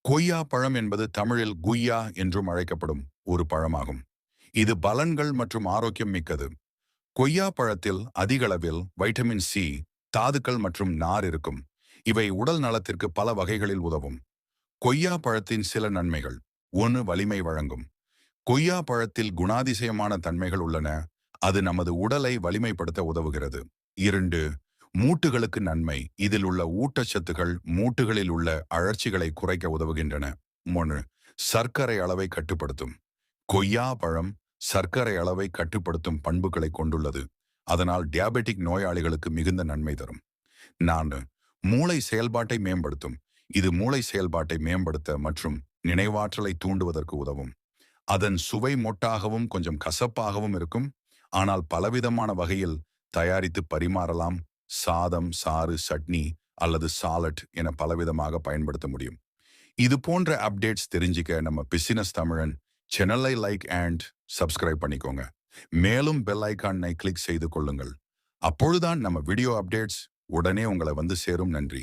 கொய்யா பழம் என்பது தமிழில் குய்யா என்றும் அழைக்கப்படும் ஒரு பழமாகும். இது பலன்கள் மற்றும் ஆரோக்கியம் மிக்கது. கொய்யா பழத்தில் அதிகளவில் வைட்டமின் சி, தாதுக்கள் மற்றும் நார் இருக்கும். இவை உடல் நலத்திற்கு பல வகைகளில் உதவும். கொய்யா பழத்தின் சில நன்மைகள். 1. வலிமை வழங்கும். கொய்யா பழத்தில் குணாதிசயமான தன்மைகள் உள்ளன. அது நமது உடலை வலிமைப்படுத்த உதவுகிறது. 2. மூட்டுகளுக்கு நன்மை. இதில் உள்ள ஊட்டச்சத்துகள் மூட்டுகளில் உள்ள அழற்சிகளை குறைக்க உதவுகின்றன. 3. சர்க்கரை அளவை கட்டுப்படுத்தும். கொய்யா பழம் சர்க்கரை அளவை கட்டுப்படுத்தும் பண்புகளை கொண்டுள்ளது. அதனால் டயாபெட்டிக் நோயாளிகளுக்கு மிகுந்த நன்மை தரும். 4. மூளை செயல்பாட்டை மேம்படுத்தும். இது மூளை செயல்பாட்டை மேம்படுத்த மற்றும் நினைவாற்றலை தூண்டுவதற்கு உதவும். அதன் சுவை மொட்டாகவும் கொஞ்சம் கசப்பாகவும் இருக்கும். ஆனால் பலவிதமான வகையில் தயாரித்து பரிமாறலாம். சாதம், சாறு, சட்னி அல்லது சாலட் என பலவிதமாக பயன்படுத்த முடியும். இது போன்ற அப்டேட்ஸ் தெரிஞ்சிக்க நம்ம பிசினஸ் தமிழன் சேனலை லைக் அண்ட் சப்ஸ்கிரைப் பண்ணிக்கோங்க. மேலும் பெல் ஐகானை கிளிக் செய்து கொள்ளுங்கள். அப்பொழுதுதான் நம்ம வீடியோ அப்டேட்ஸ் உடனே உங்களை வந்து சேரும். நன்றி.